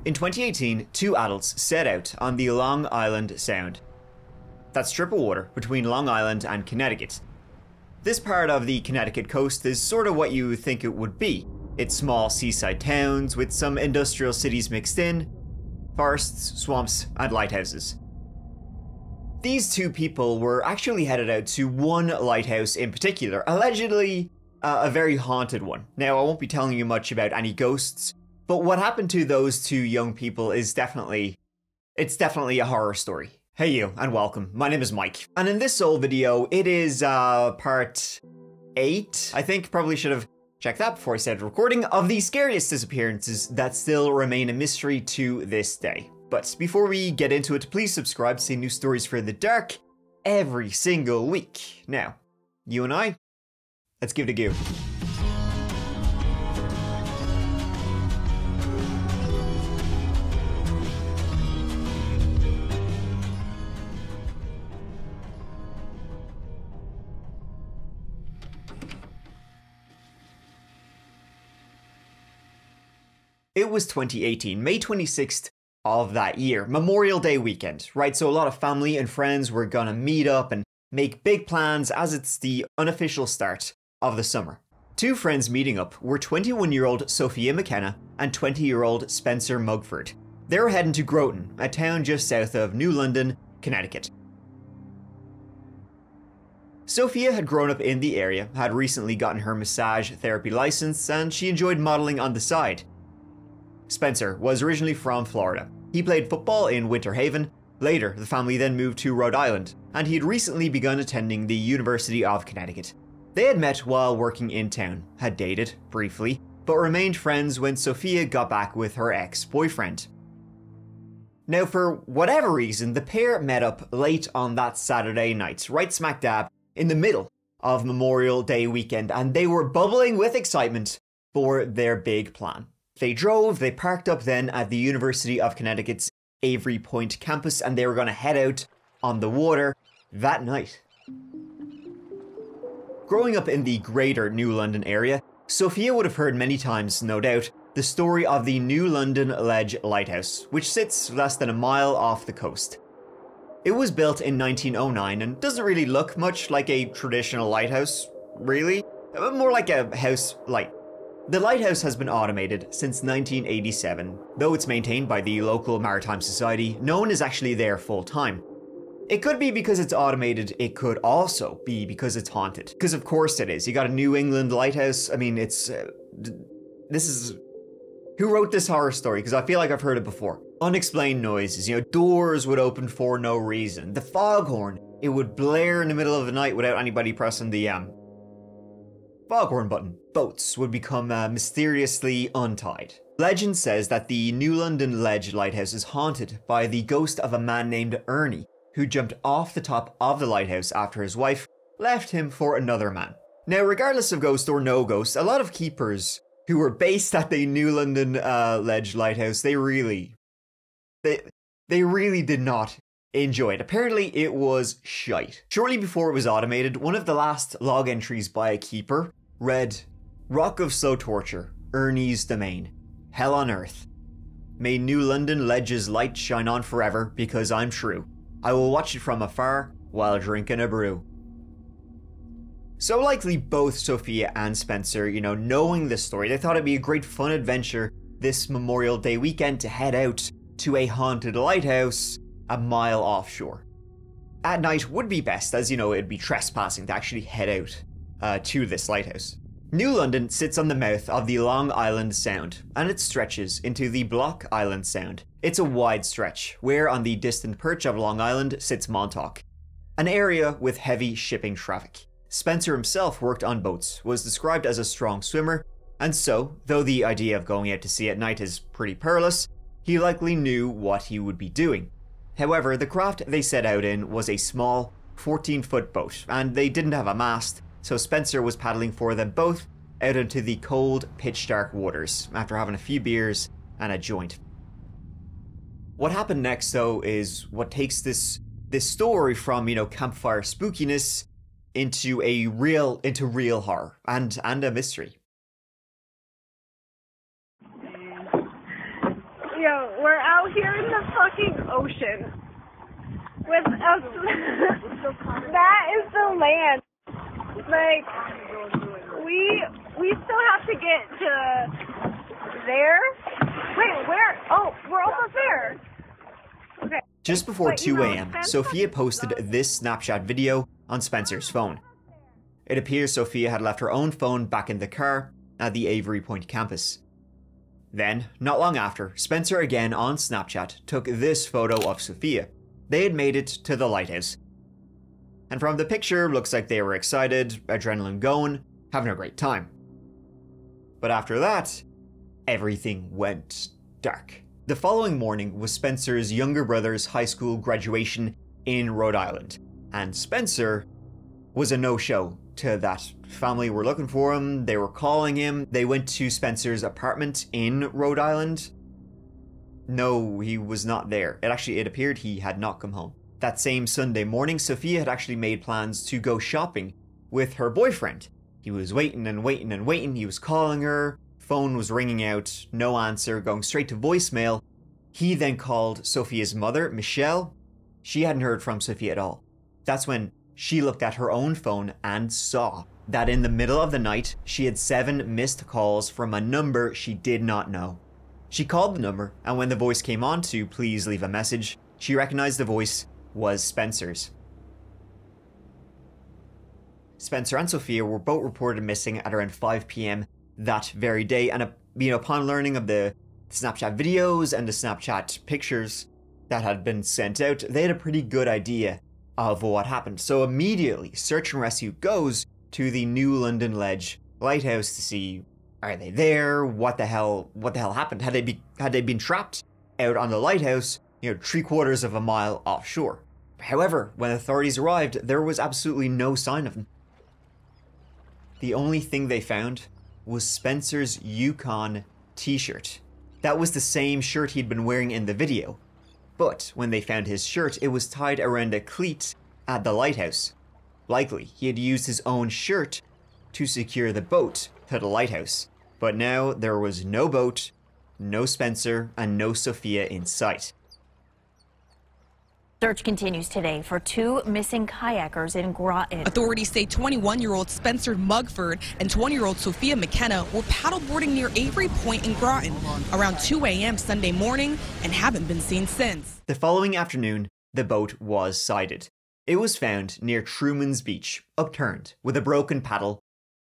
In 2018, two adults set out on the Long Island Sound. That strip of water between Long Island and Connecticut. This part of the Connecticut coast is sort of what you think it would be. It's small seaside towns with some industrial cities mixed in, forests, swamps, and lighthouses. These two people were actually headed out to one lighthouse in particular, allegedly a very haunted one. Now, I won't be telling you much about any ghosts, but what happened to those two young people is definitely a horror story. Hey you, and welcome. My name is Mike, and in this sole video, it is part 8. I think probably should have checked that before I started recording, of the scariest disappearances that still remain a mystery to this day. But before we get into it, please subscribe to see new stories for the dark every single week. Now, you and I, let's give it a go. It was 2018, May 26th of that year, Memorial Day weekend, right? So a lot of family and friends were gonna meet up and make big plans as it's the unofficial start of the summer. Two friends meeting up were 21-year-old Sofia McKenna and 20-year-old Spencer Mugford. They were heading to Groton, a town just south of New London, Connecticut. Sofia had grown up in the area, had recently gotten her massage therapy license, and she enjoyed modeling on the side. Spencer was originally from Florida. He played football in Winter Haven. Later, the family then moved to Rhode Island, and he had recently begun attending the University of Connecticut. They had met while working in town, had dated briefly, but remained friends when Sofia got back with her ex-boyfriend. Now, for whatever reason, the pair met up late on that Saturday night, right smack dab in the middle of Memorial Day weekend, and they were bubbling with excitement for their big plan. They parked up then at the University of Connecticut's Avery Point campus, and they were going to head out on the water that night. Growing up in the greater New London area, Sofia would have heard many times, no doubt, the story of the New London Ledge Lighthouse, which sits less than a mile off the coast. It was built in 1909 and doesn't really look much like a traditional lighthouse, really, more like a house light. The lighthouse has been automated since 1987, though it's maintained by the local maritime society. No one is actually there full time. It could be because it's automated, it could also be because it's haunted. Because of course it is. You got a New England lighthouse. I mean, this is... Who wrote this horror story? Because I feel like I've heard it before. Unexplained noises, doors would open for no reason. The foghorn, it would blare in the middle of the night without anybody pressing the foghorn button. Boats would become mysteriously untied. Legend says that the New London Ledge Lighthouse is haunted by the ghost of a man named Ernie, who jumped off the top of the lighthouse after his wife left him for another man. Now, regardless of ghost or no ghost, a lot of keepers who were based at the New London Ledge Lighthouse, they really did not enjoy it. Apparently, it was shite. Shortly before it was automated, one of the last log entries by a keeper read, "Rock of slow torture, Ernie's domain, hell on earth. May New London Ledge's light shine on forever, because I'm true. I will watch it from afar while drinking a brew." So likely both Sofia and Spencer, knowing this story, they thought it'd be a great fun adventure this Memorial Day weekend to head out to a haunted lighthouse a mile offshore. At night would be best, as it'd be trespassing to actually head out to this lighthouse. New London sits on the mouth of the Long Island Sound, and it stretches into the Block Island Sound. It's a wide stretch, where on the distant perch of Long Island sits Montauk, an area with heavy shipping traffic. Spencer himself worked on boats, was described as a strong swimmer, and so, though the idea of going out to sea at night is pretty perilous, he likely knew what he would be doing. However, the craft they set out in was a small, 14-foot boat, and they didn't have a mast, so Spencer was paddling for them both out into the cold, pitch-dark waters after having a few beers and a joint. What happened next, though, is what takes this story from, campfire spookiness into real horror and a mystery. Yo, we're out here in the fucking ocean. With us. That is the land. Like, we still have to get to there. Wait, where? Oh, we're almost there. Okay. Just before 2 a.m., Sofia posted this Snapchat video on Spencer's phone. It appears Sofia had left her own phone back in the car at the Avery Point campus. Then, not long after, Spencer again on Snapchat took this photo of Sofia. They had made it to the lighthouse. And from the picture, looks like they were excited, adrenaline going, having a great time. But after that, everything went dark. The following morning was Spencer's younger brother's high school graduation in Rhode Island, and Spencer was a no-show to that. Family were looking for him, they were calling him. They went to Spencer's apartment in Rhode Island. No, he was not there. It appeared he had not come home. That same Sunday morning, Sofia had actually made plans to go shopping with her boyfriend. He was waiting and waiting and waiting. He was calling her. Phone was ringing out, no answer, going straight to voicemail. He then called Sofia's mother, Michelle. She hadn't heard from Sofia at all. That's when she looked at her own phone and saw that in the middle of the night, she had 7 missed calls from a number she did not know. She called the number, and when the voice came on to please leave a message, she recognized the voice was Spencer's. Spencer and Sofia were both reported missing at around 5 p.m. that very day, and upon learning of the Snapchat videos and the Snapchat pictures that had been sent out, they had a pretty good idea of what happened. So immediately, search and rescue goes to the New London Ledge lighthouse to see, are they there? What the hell happened? Had they been trapped out on the lighthouse, 3/4 of a mile offshore? However, when authorities arrived, there was absolutely no sign of them. The only thing they found was Spencer's Yukon t-shirt. That was the same shirt he'd been wearing in the video. But when they found his shirt, it was tied around a cleat at the lighthouse. Likely, he had used his own shirt to secure the boat to the lighthouse. But now there was no boat, no Spencer, and no Sofia in sight. Search continues today for 2 missing kayakers in Groton. Authorities say 21-year-old Spencer Mugford and 20-year-old Sofia McKenna were paddleboarding near Avery Point in Groton around 2 a.m. Sunday morning and haven't been seen since. The following afternoon, the boat was sighted. It was found near Truman's Beach, upturned, with a broken paddle,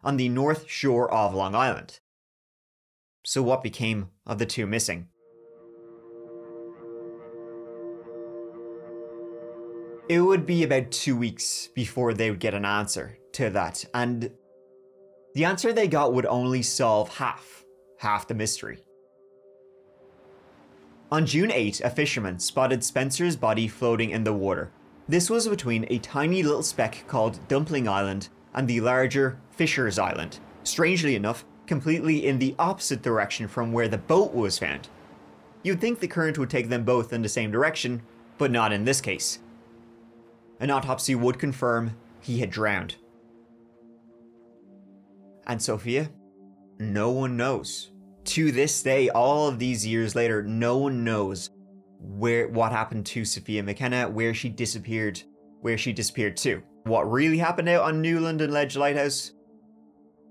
on the north shore of Long Island. So what became of the 2 missing? It would be about 2 weeks before they would get an answer to that, and the answer they got would only solve half the mystery. On June 8, a fisherman spotted Spencer's body floating in the water. This was between a tiny little speck called Dumpling Island and the larger Fisher's Island, strangely enough, completely in the opposite direction from where the boat was found. You'd think the current would take them both in the same direction, but not in this case. An autopsy would confirm he had drowned. And Sofia? No one knows. To this day, all of these years later, no one knows what happened to Sofia McKenna, where she disappeared to. What really happened out on New London Ledge Lighthouse?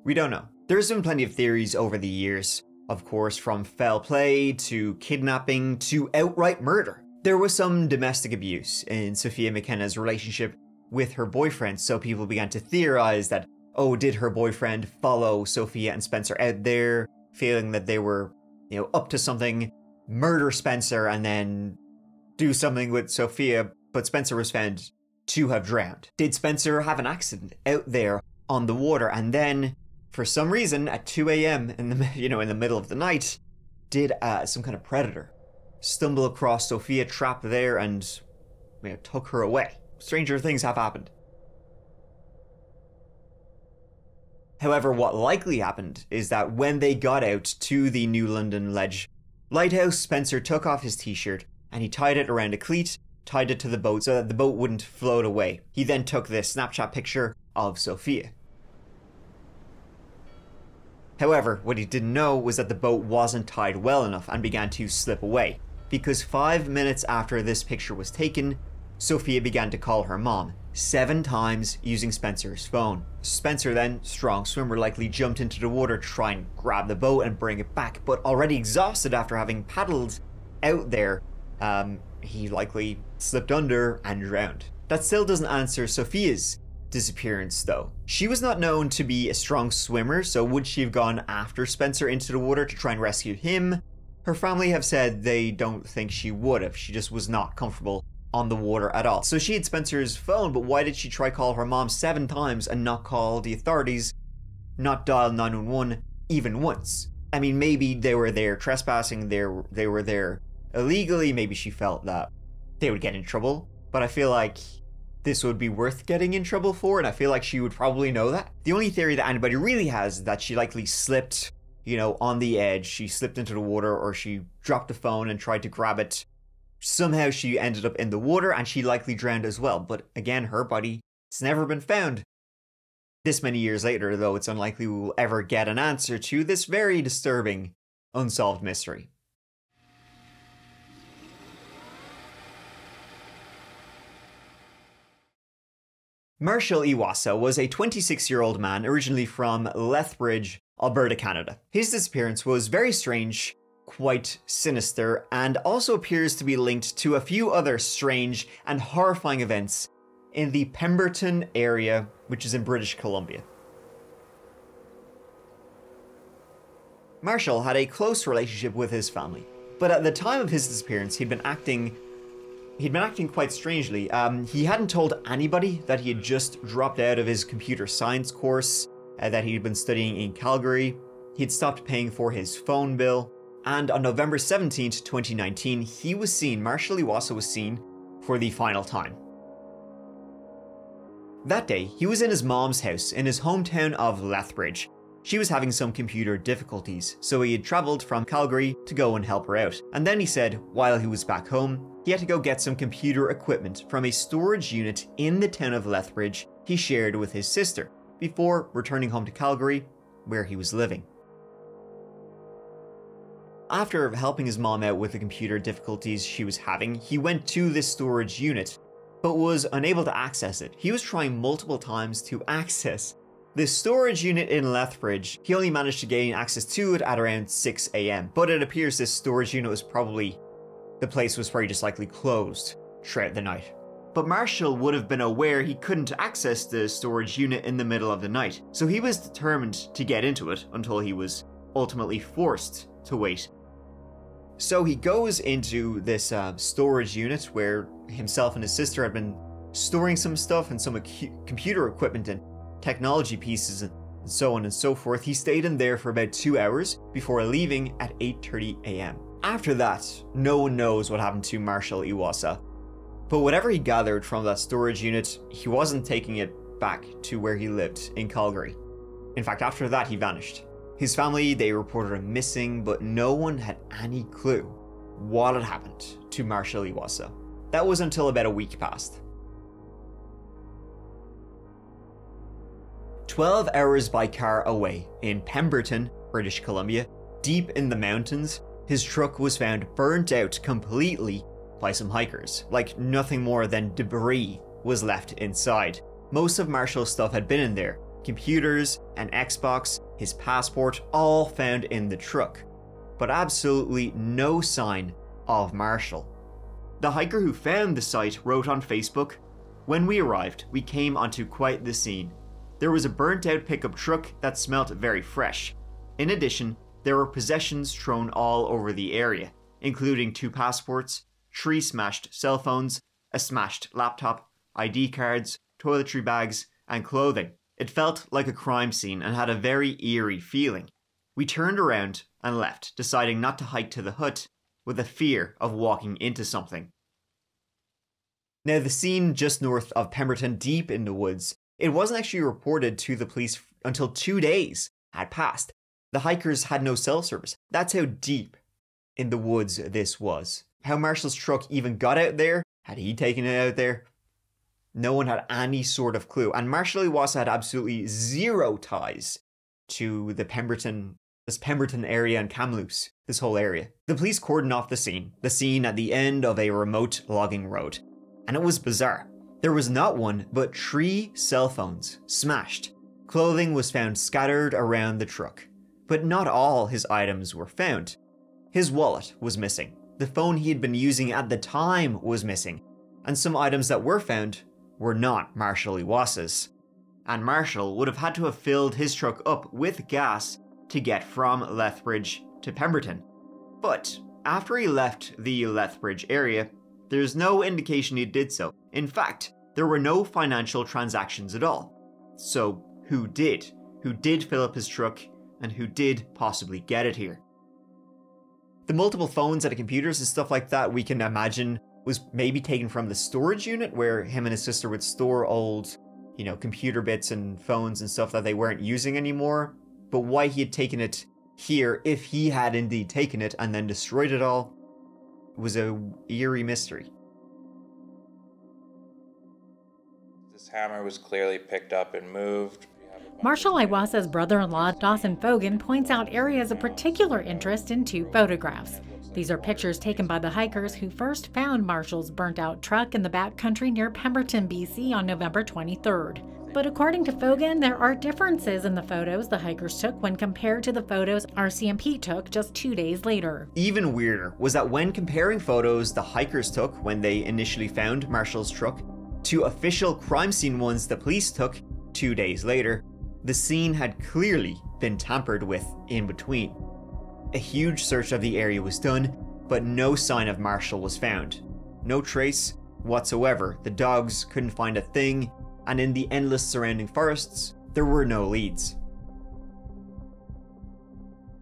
We don't know. There's been plenty of theories over the years, of course, from foul play to kidnapping to outright murder. There was some domestic abuse in Sofia McKenna's relationship with her boyfriend, so people began to theorize that, oh, did her boyfriend follow Sofia and Spencer out there, feeling that they were, up to something, murder Spencer and then do something with Sofia, but Spencer was found to have drowned. Did Spencer have an accident out there on the water, and then, for some reason, at 2 a.m. in the middle of the night, did some kind of predator stumble across Sofia trapped there and took her away? Stranger things have happened. However, what likely happened is that when they got out to the New London Ledge lighthouse, Spencer took off his t-shirt and he tied it around a cleat, tied it to the boat so that the boat wouldn't float away. He then took this Snapchat picture of Sofia. However, what he didn't know was that the boat wasn't tied well enough and began to slip away, because 5 minutes after this picture was taken, Sofia began to call her mom 7 times using Spencer's phone. Spencer then, strong swimmer, likely jumped into the water to try and grab the boat and bring it back, but already exhausted after having paddled out there, he likely slipped under and drowned. That still doesn't answer Sofia's disappearance though. She was not known to be a strong swimmer, so would she have gone after Spencer into the water to try and rescue him? Her family have said they don't think she would have. She just was not comfortable on the water at all. So she had Spencer's phone, but why did she try call her mom 7 times and not call the authorities, not dial 911 even once? I mean, maybe they were there trespassing, they were there illegally, maybe she felt that they would get in trouble, but I feel like this would be worth getting in trouble for, and I feel like she would probably know that. The only theory that anybody really has is that she likely slipped, you know, on the edge, she slipped into the water, or she dropped the phone and tried to grab it. Somehow she ended up in the water and she likely drowned as well, but again, her body has never been found. This many years later, though, it's unlikely we will ever get an answer to this very disturbing, unsolved mystery. Marshal Iwaasa was a 26-year-old man originally from Lethbridge, Alberta, Canada. His disappearance was very strange, quite sinister, and also appears to be linked to a few other strange and horrifying events in the Pemberton area, which is in British Columbia. Marshal had a close relationship with his family, but at the time of his disappearance, he'd been acting quite strangely. He hadn't told anybody that he had just dropped out of his computer science course that he'd been studying in Calgary. He'd stopped paying for his phone bill. And on November 17th, 2019, Marshal Iwaasa was seen for the final time. That day, he was in his mom's house in his hometown of Lethbridge. She was having some computer difficulties, so he had travelled from Calgary to go and help her out. And then he said, while he was back home, he had to go get some computer equipment from a storage unit in the town of Lethbridge he shared with his sister, before returning home to Calgary, where he was living. After helping his mom out with the computer difficulties she was having, he went to this storage unit, but was unable to access it. He was trying multiple times to access this storage unit in Lethbridge. He only managed to gain access to it at around 6 AM, but it appears this storage unit was probably just likely closed throughout the night. But Marshal would have been aware he couldn't access the storage unit in the middle of the night, so he was determined to get into it until he was ultimately forced to wait. So he goes into this storage unit where himself and his sister had been storing some stuff and some computer equipment and technology pieces and so on and so forth. He stayed in there for about 2 hours before leaving at 8:30 AM. After that, no one knows what happened to Marshal Iwaasa, but whatever he gathered from that storage unit, he wasn't taking it back to where he lived in Calgary. In fact, after that, he vanished. His family, they reported him missing, but no one had any clue what had happened to Marshal Iwaasa. That was until about a week passed. 12 hours by car away, in Pemberton, British Columbia, deep in the mountains, his truck was found burnt out completely by some hikers. Like nothing more than debris was left inside. Most of Marshal's stuff had been in there. Computers, an Xbox, his passport, all found in the truck. But absolutely no sign of Marshal. The hiker who found the site wrote on Facebook, "When we arrived, we came onto quite the scene. There was a burnt out pickup truck that smelt very fresh. In addition, there were possessions thrown all over the area, including 2 passports, 3 smashed cell phones, a smashed laptop, ID cards, toiletry bags, and clothing. It felt like a crime scene and had a very eerie feeling. We turned around and left, deciding not to hike to the hut with a fear of walking into something." Now, the scene just north of Pemberton, deep in the woods, it wasn't actually reported to the police until 2 days had passed. The hikers had no cell service. That's how deep in the woods this was. How Marshal's truck even got out there, had he taken it out there? No one had any sort of clue, and Marshal Iwaasa had absolutely zero ties to this Pemberton area and Kamloops, this whole area. The police cordoned off the scene at the end of a remote logging road. And it was bizarre. There was not one, but 3 cell phones smashed. Clothing was found scattered around the truck. But not all his items were found. His wallet was missing. The phone he had been using at the time was missing. And some items that were found were not Marshal Iwaasa's. And Marshal would have had to have filled his truck up with gas to get from Lethbridge to Pemberton. But after he left the Lethbridge area, there's no indication he did so. In fact, there were no financial transactions at all. So who did? Who did fill up his truck, and who did possibly get it here? The multiple phones and computers and stuff like that we can imagine was maybe taken from the storage unit where him and his sister would store old, computer bits and phones and stuff that they weren't using anymore. But why he had taken it here, if he had indeed taken it and then destroyed it all, was a eerie mystery. This hammer was clearly picked up and moved. Marshal Iwaasa's brother-in-law, Dawson Fogan, points out areas of particular interest in 2 photographs. These are pictures taken by the hikers who first found Marshall's burnt-out truck in the backcountry near Pemberton, BC on November 23rd. But according to Fogan, there are differences in the photos the hikers took when compared to the photos RCMP took just 2 days later. Even weirder was that when comparing photos the hikers took when they initially found Marshall's truck to official crime scene ones the police took 2 days later, the scene had clearly been tampered with in between. A huge search of the area was done, but no sign of Marshall was found. No trace whatsoever. The dogs couldn't find a thing, and in the endless surrounding forests, there were no leads.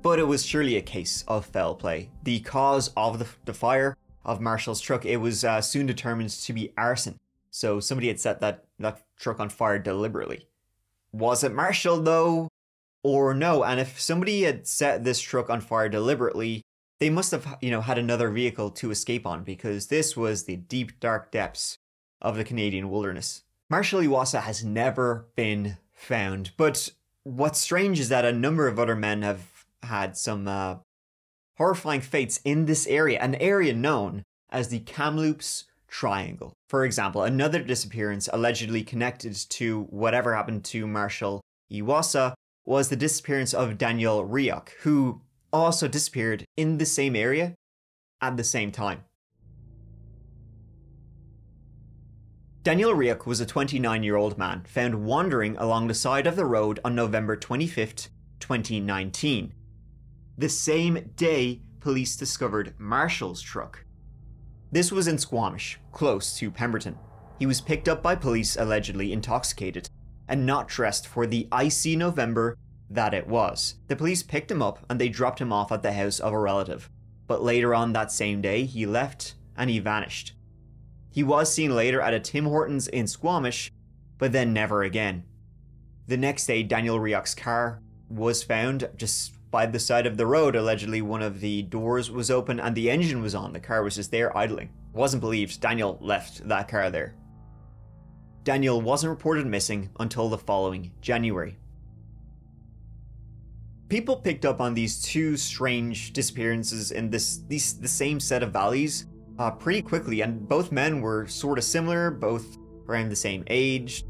But it was surely a case of foul play. The cause of the fire of Marshall's truck, it was soon determined to be arson. So somebody had set that truck on fire deliberately. Was it Marshall though? Or no? And if somebody had set this truck on fire deliberately, they must have, had another vehicle to escape on, because this was the deep, dark depths of the Canadian wilderness. Marshal Iwaasa has never been found, but what's strange is that a number of other men have had some horrifying fates in this area, an area known as the Kamloops Triangle. For example, another disappearance allegedly connected to whatever happened to Marshal Iwaasa was the disappearance of Daniel Ryuk, who also disappeared in the same area at the same time. Daniel Ryuk was a 29-year-old man found wandering along the side of the road on November 25th, 2019. The same day police discovered Marshall's truck. This was in Squamish, close to Pemberton. He was picked up by police allegedly intoxicated and not dressed for the icy November that it was. The police picked him up and they dropped him off at the house of a relative. But later on that same day, he left and he vanished. He was seen later at a Tim Hortons in Squamish, but then never again. The next day, Daniel Ryuk's car was found just by the side of the road. Allegedly, one of the doors was open and the engine was on. The car was just there idling. It wasn't believed Daniel left that car there. Daniel wasn't reported missing until the following January. People picked up on these 2 strange disappearances in the same set of valleys pretty quickly, and both men were sort of similar, both around the same age.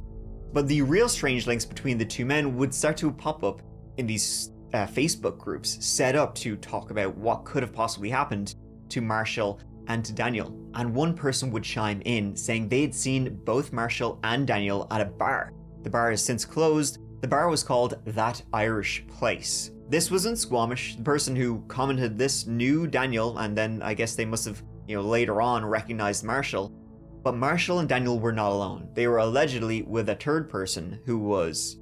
But the real strange links between the 2 men would start to pop up in these Facebook groups set up to talk about what could have possibly happened to Marshall and to Daniel. And one person would chime in saying they'd seen both Marshall and Daniel at a bar. The bar has since closed. The bar was called That Irish Place. This was in Squamish. The person who commented this knew Daniel, and then I guess they must have, later on recognized Marshall. But Marshall and Daniel were not alone. They were allegedly with a third person who was...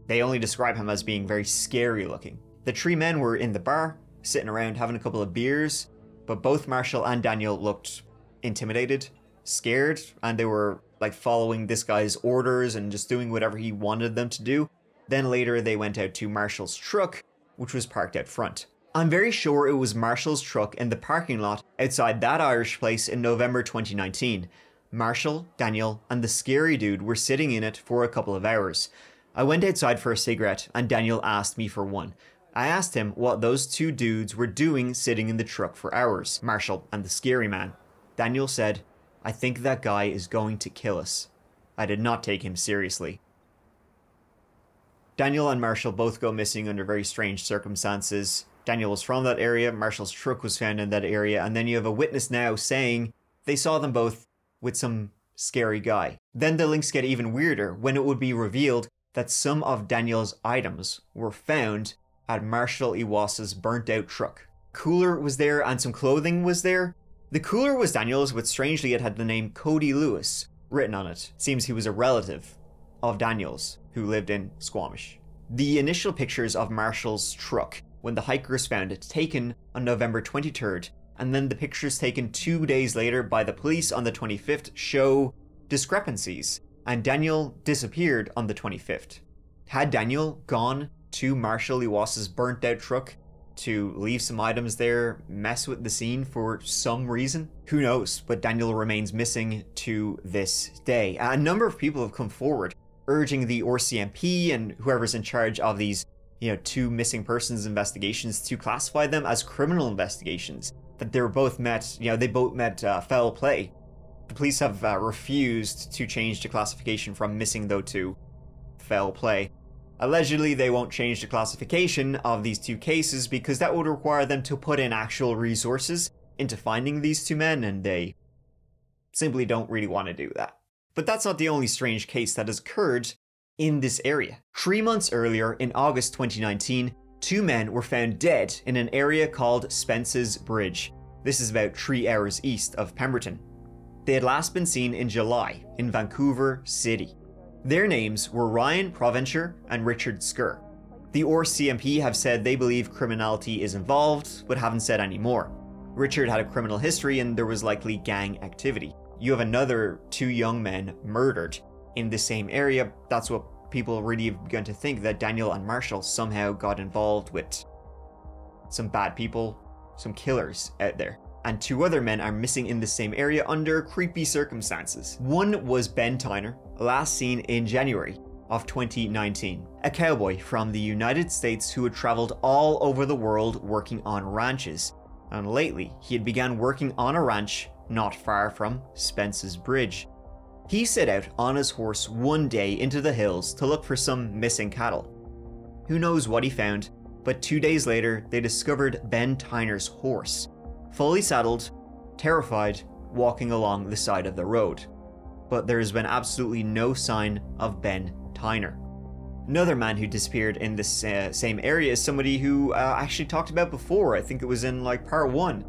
They only describe him as being very scary looking. The 3 men were in the bar, sitting around having a couple of beers, but both Marshall and Daniel looked intimidated, scared, and they were following this guy's orders and just doing whatever he wanted them to do. Then later they went out to Marshall's truck, which was parked out front. I'm very sure it was Marshall's truck in the parking lot outside That Irish Place in November 2019. Marshall, Daniel, and the scary dude were sitting in it for a couple of hours. I went outside for a cigarette and Daniel asked me for one. I asked him what those two dudes were doing sitting in the truck for hours, Marshall and the scary man. Daniel said, "I think that guy is going to kill us." I did not take him seriously. Daniel and Marshall both go missing under very strange circumstances. Daniel was from that area, Marshall's truck was found in that area, and then you have a witness now saying they saw them both with some scary guy. Then the links get even weirder when it would be revealed that some of Daniel's items were found at Marshal Iwaasa's burnt out truck. Cooler was there and some clothing was there. The cooler was Daniel's, but strangely it had the name Cody Lewis written on it. Seems he was a relative of Daniel's who lived in Squamish. The initial pictures of Marshall's truck when the hikers found it taken on November 23rd, and then the pictures taken 2 days later by the police on the 25th show discrepancies, and Daniel disappeared on the 25th. Had Daniel gone to Marshal Iwaasa's burnt out truck to leave some items there, mess with the scene for some reason? Who knows, but Daniel remains missing to this day. A number of people have come forward urging the RCMP and whoever's in charge of these, two missing persons investigations to classify them as criminal investigations. That they were both met, they both met foul play. The police have refused to change the classification from missing though to foul play. Allegedly, they won't change the classification of these two cases because that would require them to put in actual resources into finding these two men, and they simply don't really want to do that. But that's not the only strange case that has occurred in this area. 3 months earlier, in August 2019, 2 men were found dead in an area called Spence's Bridge. This is about 3 hours east of Pemberton. They had last been seen in July in Vancouver City. Their names were Ryan Provencher and Richard Skur. The RCMP have said they believe criminality is involved, but haven't said any more. Richard had a criminal history and there was likely gang activity. You have another 2 young men murdered in the same area. That's what people really have begun to think, that Daniel and Marshall somehow got involved with some bad people, some killers out there. And 2 other men are missing in the same area under creepy circumstances. One was Ben Tyner, last seen in January of 2019, a cowboy from the United States who had traveled all over the world working on ranches. And lately, he had begun working on a ranch not far from Spence's Bridge. He set out on his horse one day into the hills to look for some missing cattle. Who knows what he found, but 2 days later, they discovered Ben Tyner's horse, fully saddled, terrified, walking along the side of the road. But there has been absolutely no sign of Ben Tyner. Another man who disappeared in this same area is somebody who I actually talked about before. I think it was in part 1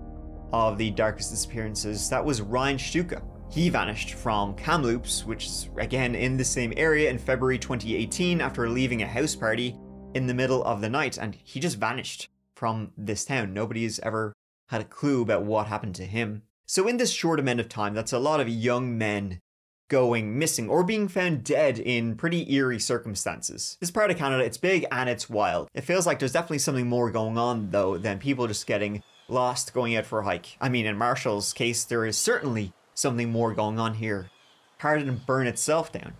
of the Darkest Disappearances. That was Ryan Stuka. He vanished from Kamloops, which is again in the same area, in February 2018 after leaving a house party in the middle of the night, and he just vanished from this town. Nobody's ever had a clue about what happened to him. So in this short amount of time, that's a lot of young men going missing or being found dead in pretty eerie circumstances. This part of Canada, it's big and it's wild. It feels like there's definitely something more going on though than people just getting lost going out for a hike. I mean, in Marshall's case, there is certainly something more going on here. Car didn't burn itself down.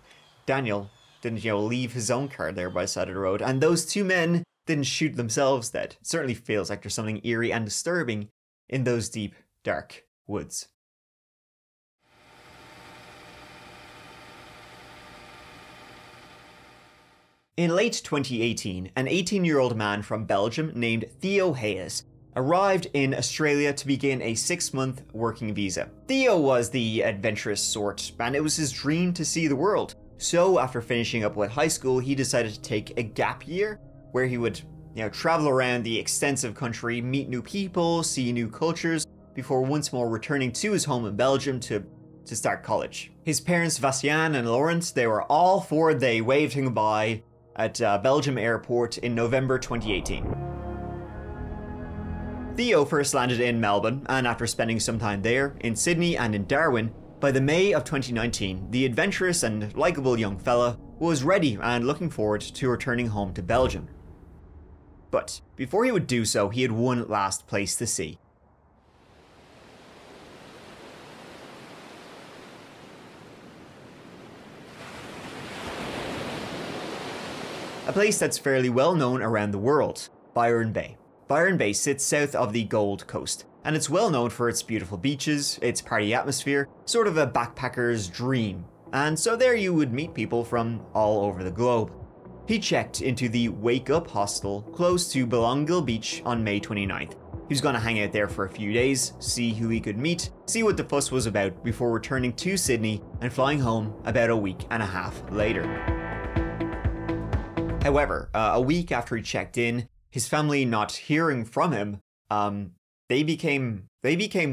Daniel didn't, leave his own car there by the side of the road. And those 2 men didn't shoot themselves dead. It certainly feels like there's something eerie and disturbing in those deep, dark woods. In late 2018, an 18-year-old man from Belgium named Theo Hayez arrived in Australia to begin a 6-month working visa. Theo was the adventurous sort, and it was his dream to see the world. So after finishing up with high school, he decided to take a gap year where he would, travel around the extensive country, meet new people, see new cultures, before once more returning to his home in Belgium to start college. His parents, Vassian and Laurent, they were all for it. They waved him by at Belgium airport in November 2018. Theo first landed in Melbourne, and after spending some time there, in Sydney and in Darwin, by the May of 2019, the adventurous and likeable young fella was ready and looking forward to returning home to Belgium. But before he would do so, he had one last place to see. a place that's fairly well known around the world, Byron Bay. Byron Bay sits south of the Gold Coast, and it's well known for its beautiful beaches, its party atmosphere, sort of a backpacker's dream. And so there you would meet people from all over the globe. He checked into the Wake Up hostel close to Belongville Beach on May 29th. He was going to hang out there for a few days, see who he could meet, see what the fuss was about before returning to Sydney and flying home about a week and a half later. However, a week after he checked in, his family not hearing from him, they became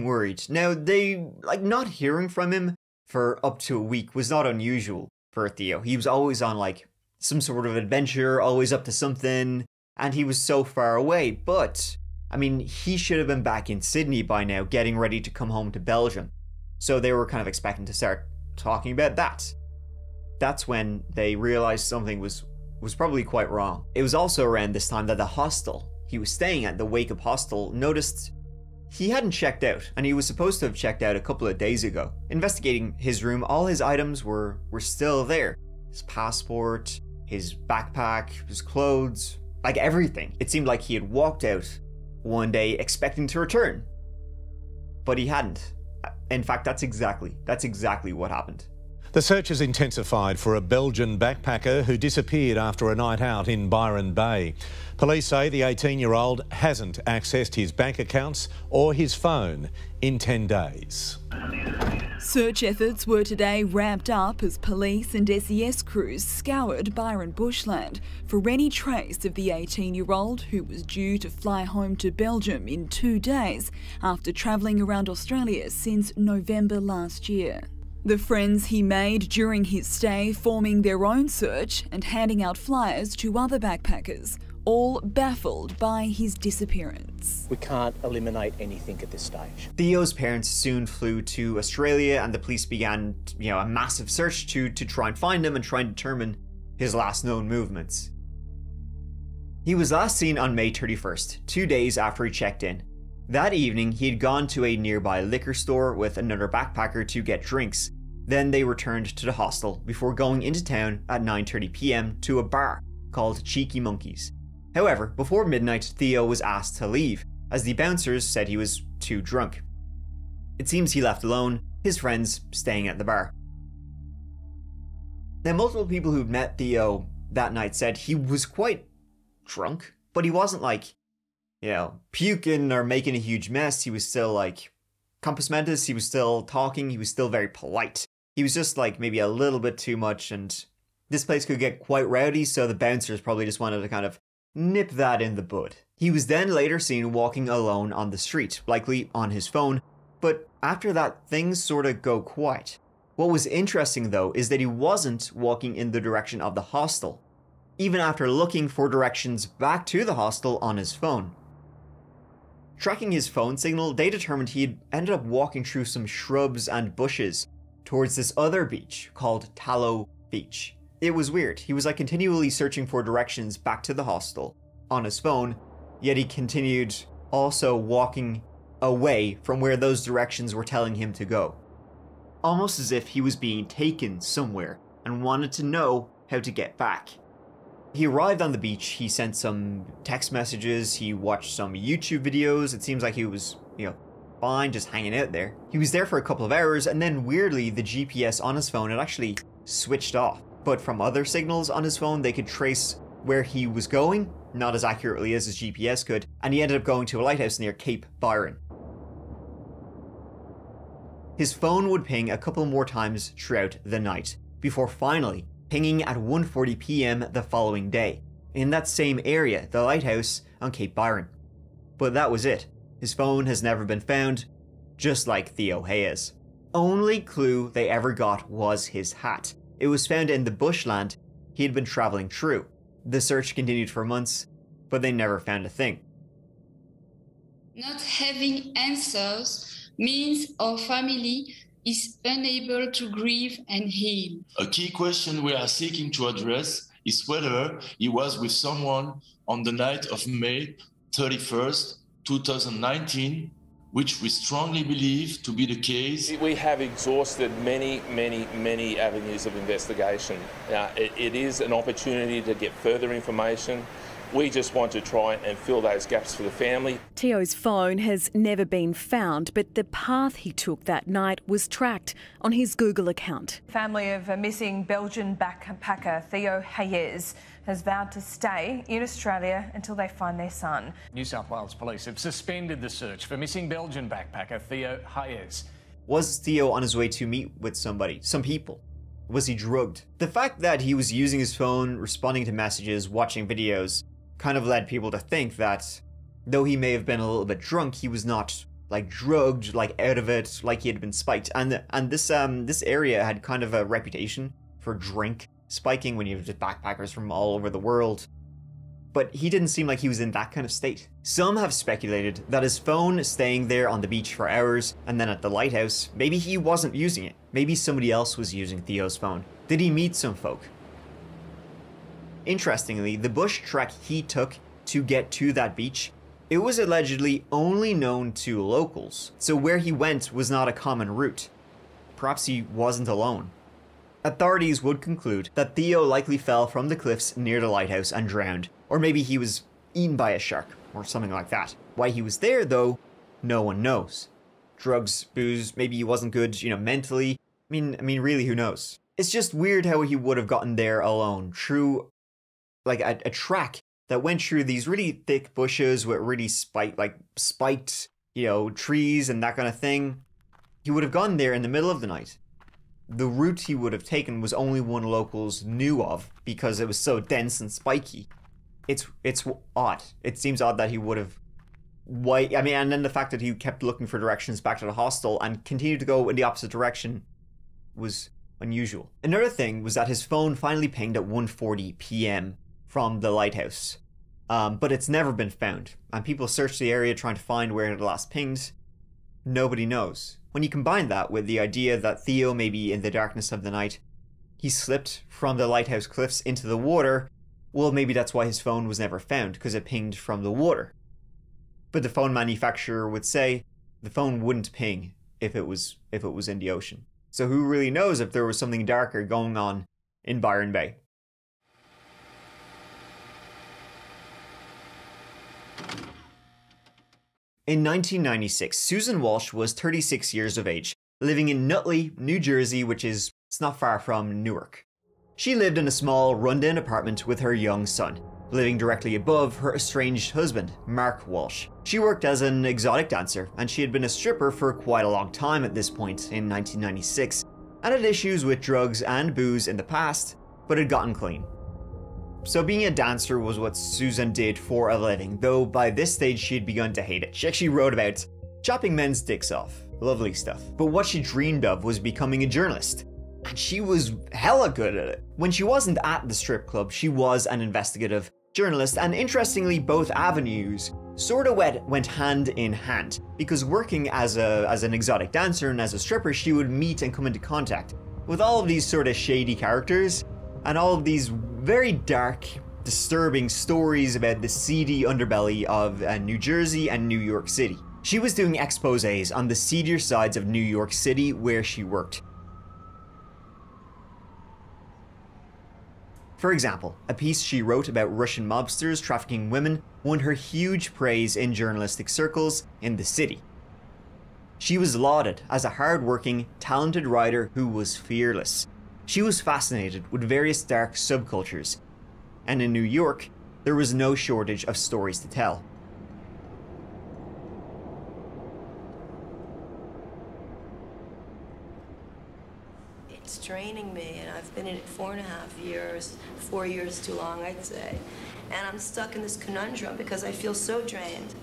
worried. Now, not hearing from him for up to a week was not unusual for Theo. He was always on some sort of adventure, always up to something, and he was so far away. But he should have been back in Sydney by now, getting ready to come home to Belgium. So they were kind of expecting to start talking about that. That's when they realized something was probably quite wrong. It was also around this time that the hostel he was staying at, the Wake Up hostel, noticed he hadn't checked out, and he was supposed to have checked out a couple of days ago. Investigating his room, all his items were still there. His passport, his backpack, his clothes, everything. It seemed like he had walked out one day expecting to return, but he hadn't. In fact, that's exactly what happened. The search has intensified for a Belgian backpacker who disappeared after a night out in Byron Bay. Police say the 18-year-old hasn't accessed his bank accounts or his phone in 10 days. Search efforts were today ramped up as police and SES crews scoured Byron bushland for any trace of the 18-year-old who was due to fly home to Belgium in 2 days after travelling around Australia since November last year. The friends he made during his stay forming their own search and handing out flyers to other backpackers, all baffled by his disappearance. We can't eliminate anything at this stage. Theo's parents soon flew to Australia, and the police began, a massive search to try and find him and try and determine his last known movements. He was last seen on May 31st, 2 days after he checked in. That evening, he had gone to a nearby liquor store with another backpacker to get drinks. Then they returned to the hostel before going into town at 9:30 p.m. to a bar called Cheeky Monkeys. However, before midnight, Theo was asked to leave, as the bouncers said he was too drunk. It seems he left alone, his friends staying at the bar. Now, multiple people who'd met Theo that night said he was quite drunk, but he wasn't puking or making a huge mess. He was still compass mentis, he was still talking, he was still very polite. He was just maybe a little bit too much, and this place could get quite rowdy, so the bouncers probably just wanted to kind of nip that in the bud. He was then later seen walking alone on the street, likely on his phone, but after that things sort of go quiet. What was interesting though is that he wasn't walking in the direction of the hostel, even after looking for directions back to the hostel on his phone. Tracking his phone signal, they determined he had ended up walking through some shrubs and bushes towards this other beach called Tallow Beach. It was weird. He was continually searching for directions back to the hostel on his phone, yet he continued also walking away from where those directions were telling him to go. Almost as if he was being taken somewhere and wanted to know how to get back. He arrived on the beach, he sent some text messages, he watched some YouTube videos. It seems like he was, fine, just hanging out there. He was there for a couple of hours, and then weirdly, the GPS on his phone had actually switched off. But from other signals on his phone, they could trace where he was going, not as accurately as his GPS could, and he ended up going to a lighthouse near Cape Byron. His phone would ping a couple more times throughout the night, before finally pinging at 1:40 p.m. the following day, in that same area, the lighthouse on Cape Byron. But that was it. His phone has never been found, just like Theo Hayez. Only clue they ever got was his hat. It was found in the bushland he had been travelling through. The search continued for months, but they never found a thing. Not having answers means our family is unable to grieve and heal. A key question we are seeking to address is whether he was with someone on the night of May 31st, 2019, which we strongly believe to be the case. We have exhausted many avenues of investigation. It is an opportunity to get further information. We just want to try and fill those gaps for the family. Theo's phone has never been found, but the path he took that night was tracked on his Google account. Family of a missing Belgian backpacker, Theo Hayez, has vowed to stay in Australia until they find their son. New South Wales police have suspended the search for missing Belgian backpacker Theo Hayez. Was Theo on his way to meet with somebody, some people? Was he drugged? The fact that he was using his phone, responding to messages, watching videos, kind of led people to think that though he may have been a little bit drunk, he was not like drugged, like out of it, like he had been spiked. And this area had kind of a reputation for drink spiking when you have just backpackers from all over the world. But he didn't seem like he was in that kind of state. Some have speculated that his phone staying there on the beach for hours and then at the lighthouse, maybe he wasn't using it. Maybe somebody else was using Theo's phone. Did he meet some folk? Interestingly, the bush trek he took to get to that beach, it was allegedly only known to locals. So where he went was not a common route. Perhaps he wasn't alone. Authorities would conclude that Theo likely fell from the cliffs near the lighthouse and drowned, or maybe he was eaten by a shark or something like that. Why he was there though, no one knows. Drugs, booze, maybe he wasn't good, mentally. I mean really, who knows? It's just weird how he would have gotten there alone, through like a track that went through these really thick bushes with really spiked, trees and that kind of thing. He would have gone there in the middle of the night. The route he would have taken was only one locals knew of because it was so dense and spiky. It's odd. It seems odd that he would have... and then the fact that he kept looking for directions back to the hostel and continued to go in the opposite direction was unusual. Another thing was that his phone finally pinged at 1:40 p.m. from the lighthouse. But it's never been found, and people searched the area trying to find where it last pinged. Nobody knows. When you combine that with the idea that Theo, maybe in the darkness of the night, he slipped from the lighthouse cliffs into the water, well, maybe that's why his phone was never found, because it pinged from the water. But the phone manufacturer would say the phone wouldn't ping if it was in the ocean. So who really knows if there was something darker going on in Byron Bay? In 1996, Susan Walsh was 36 years of age, living in Nutley, New Jersey, it's not far from Newark. She lived in a small, run-down apartment with her young son, living directly above her estranged husband, Mark Walsh. She worked as an exotic dancer, and she had been a stripper for quite a long time at this point in 1996, and had issues with drugs and booze in the past, but had gotten clean. So being a dancer was what Susan did for a living, though by this stage she had begun to hate it. She actually wrote about chopping men's dicks off. Lovely stuff. But what she dreamed of was becoming a journalist. And she was hella good at it. When she wasn't at the strip club, she was an investigative journalist, and interestingly, both avenues sort of went hand in hand, because working as an exotic dancer and as a stripper, she would meet and come into contact with all of these sort of shady characters and all of these very dark, disturbing stories about the seedy underbelly of New Jersey and New York City. She was doing exposés on the seedier sides of New York City where she worked. For example, a piece she wrote about Russian mobsters trafficking women won her huge praise in journalistic circles in the city. She was lauded as a hard-working, talented writer who was fearless. She was fascinated with various dark subcultures, and in New York, there was no shortage of stories to tell. It's draining me, and I've been in it 4.5 years, 4 years too long, I'd say. And I'm stuck in this conundrum because I feel so drained.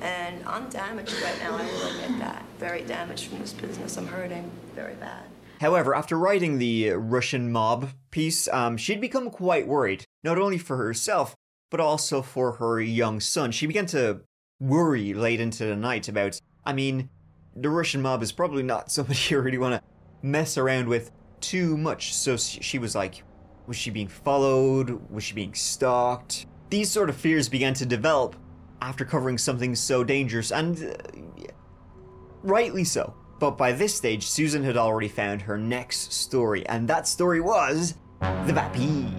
And I'm damaged right now, I will admit that. Very damaged from this business. I'm hurting very bad. However, after writing the Russian mob piece, she'd become quite worried, not only for herself, but also for her young son. She began to worry late into the night about, the Russian mob is probably not somebody you really want to mess around with too much. So she was like, was she being followed? Was she being stalked? These sort of fears began to develop after covering something so dangerous, and Rightly so. But by this stage, Susan had already found her next story, and that story was the vampire.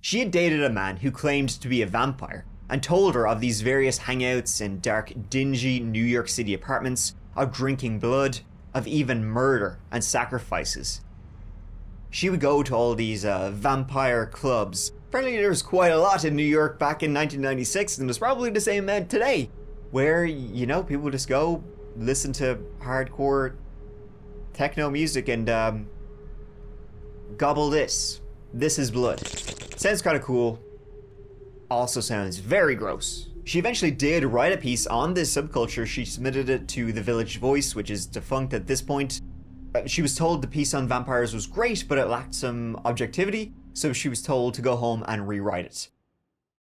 She had dated a man who claimed to be a vampire and told her of these various hangouts in dark, dingy New York City apartments, of drinking blood, of even murder and sacrifices. She would go to all these vampire clubs. Apparently there was quite a lot in New York back in 1996, and there's probably the same amount today, where, you know, people would just go listen to hardcore techno music and gobble this. This is blood. Sounds kind of cool. Also sounds very gross. She eventually did write a piece on this subculture. She submitted it to the Village Voice, which is defunct at this point. She was told the piece on vampires was great, but it lacked some objectivity, so she was told to go home and rewrite it.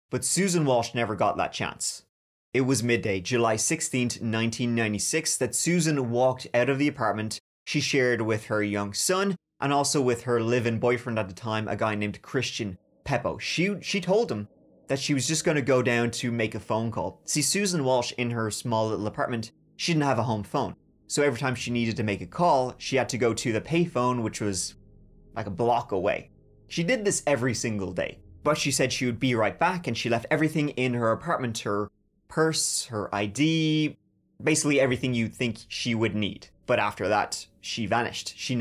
But Susan Walsh never got that chance. It was midday, July 16th, 1996, that Susan walked out of the apartment she shared with her young son and also with her live-in boyfriend at the time, a guy named Christian Peppo. She told him that she was just going to go down to make a phone call. See, Susan Walsh, in her small little apartment, she didn't have a home phone. So every time she needed to make a call, she had to go to the payphone, which was like a block away. She did this every single day, but she said she would be right back, and she left everything in her apartment, her purse, her ID, basically everything you'd think she would need. But after that, she vanished. She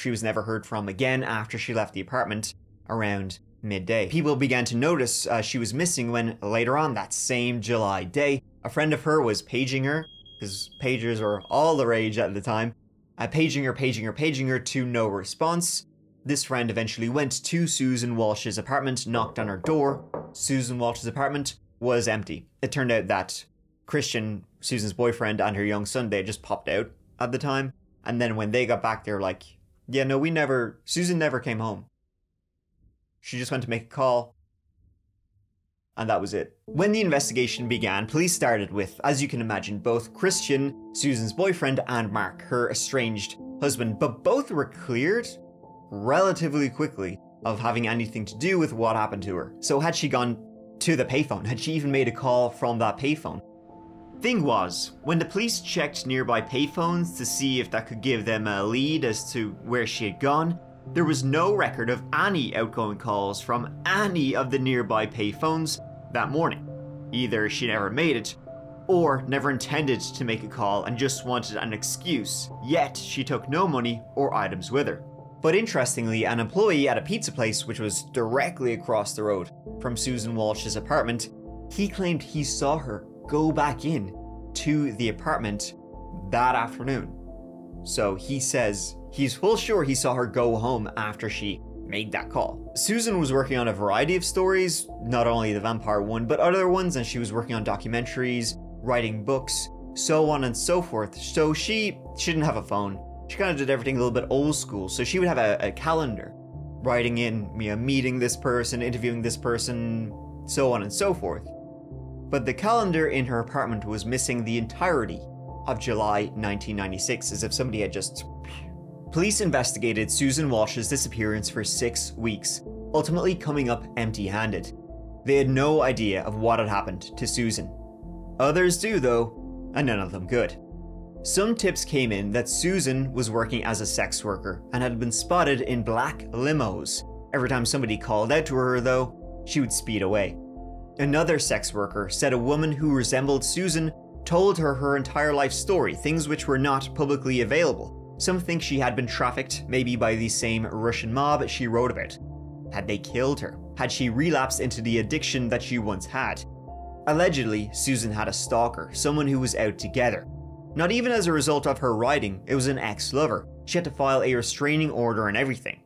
was never heard from again after she left the apartment around midday. People began to notice she was missing when later on that same July day, a friend of her was paging her, because pagers were all the rage at the time, paging her to no response. This friend eventually went to Susan Walsh's apartment, knocked on her door. Susan Walsh's apartment was empty. It turned out that Christian, Susan's boyfriend, and her young son, they had just popped out at the time. And then when they got back, they were like, yeah, no, Susan never came home. She just went to make a call. And that was it. When the investigation began, police started with, as you can imagine, both Christian, Susan's boyfriend, and Mark, her estranged husband. But both were cleared relatively quickly of having anything to do with what happened to her. So had she gone to the payphone? Had she even made a call from that payphone? Thing was, when the police checked nearby payphones to see if that could give them a lead as to where she had gone, there was no record of any outgoing calls from any of the nearby payphones that morning. Either she never made it, or never intended to make a call and just wanted an excuse, yet she took no money or items with her. But interestingly, an employee at a pizza place which was directly across the road from Susan Walsh's apartment, he claimed he saw her go back in to the apartment that afternoon. So he says he's full sure he saw her go home after she made that call. Susan was working on a variety of stories, not only the vampire one, but other ones, and she was working on documentaries, writing books, so on and so forth. So she didn't have a phone. She kind of did everything a little bit old school. So she would have a calendar, writing in, meeting this person, interviewing this person, so on and so forth. But the calendar in her apartment was missing the entirety of July 1996, as if somebody had just... Police investigated Susan Walsh's disappearance for 6 weeks, ultimately coming up empty-handed. They had no idea of what had happened to Susan. Others do, though, and none of them good. Some tips came in that Susan was working as a sex worker and had been spotted in black limos. Every time somebody called out to her, though, she would speed away. Another sex worker said a woman who resembled Susan told her her entire life story, things which were not publicly available. Some think she had been trafficked, maybe by the same Russian mob she wrote about. Had they killed her? Had she relapsed into the addiction that she once had? Allegedly, Susan had a stalker, someone who was out to get her. Not even as a result of her writing, it was an ex-lover. She had to file a restraining order and everything.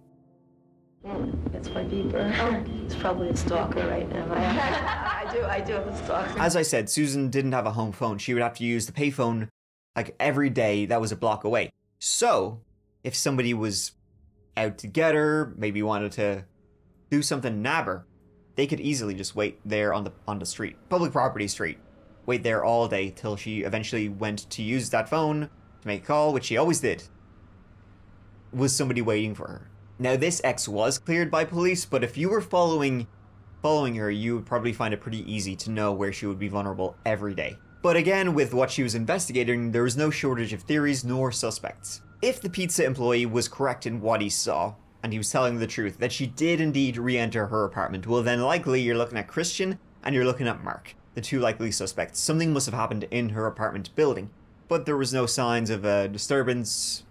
That's my beeper. Oh, it's probably a stalker right now. I do have a stalker. As I said, Susan didn't have a home phone. She would have to use the payphone like every day that was a block away. So, if somebody was out to get her, maybe wanted to do something, nab her, they could easily just wait there on the street, public property street. Wait there all day till she eventually went to use that phone to make a call, which she always did. Was somebody waiting for her? Now, this ex was cleared by police, but if you were following her, you would probably find it pretty easy to know where she would be vulnerable every day. But again, with what she was investigating, there was no shortage of theories nor suspects. If the pizza employee was correct in what he saw, and he was telling the truth, that she did indeed re-enter her apartment, well then likely you're looking at Christian and you're looking at Mark, the two likely suspects. Something must have happened in her apartment building, but there was no signs of a disturbance,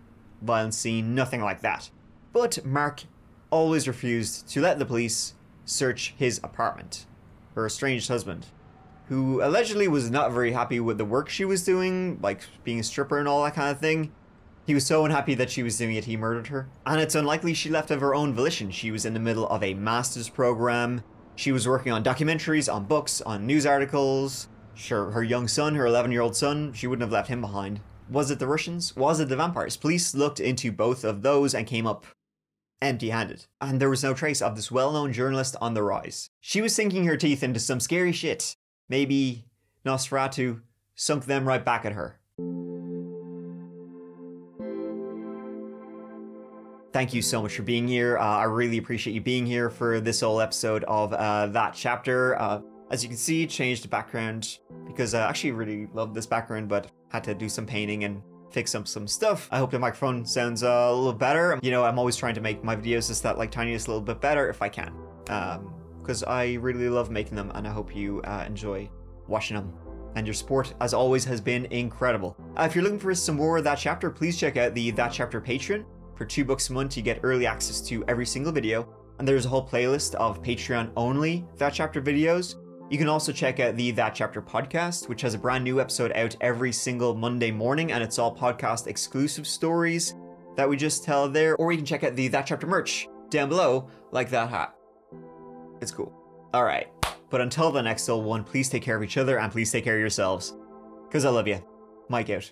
violent scene, nothing like that. But Mark always refused to let the police search his apartment. Her estranged husband, who allegedly was not very happy with the work she was doing, like being a stripper and all that kind of thing. He was so unhappy that she was doing it, he murdered her. And it's unlikely she left of her own volition. She was in the middle of a master's program. She was working on documentaries, on books, on news articles. Sure, her young son, her 11-year-old son, she wouldn't have left him behind. Was it the Russians? Was it the vampires? Police looked into both of those and came up empty-handed. And there was no trace of this well-known journalist on the rise. She was sinking her teeth into some scary shit. Maybe Nosferatu sunk them right back at her. Thank you so much for being here. I really appreciate you being here for this whole episode of that chapter. As you can see, changed the background because I actually really loved this background, but had to do some painting and fix up some stuff. I hope the microphone sounds a little better. You know, I'm always trying to make my videos just that like tiniest little bit better if I can. Because I really love making them and I hope you enjoy watching them. And your support, as always, has been incredible. If you're looking for some more of That Chapter, please check out the That Chapter Patreon. For $2 a month, you get early access to every single video. And there's a whole playlist of Patreon-only That Chapter videos. You can also check out the That Chapter podcast, which has a brand new episode out every single Monday morning, and it's all podcast exclusive stories that we just tell there. Or you can check out the That Chapter merch down below, like that hat. It's cool. All right, but until the next one, please take care of each other and please take care of yourselves. Because I love you. Mike out.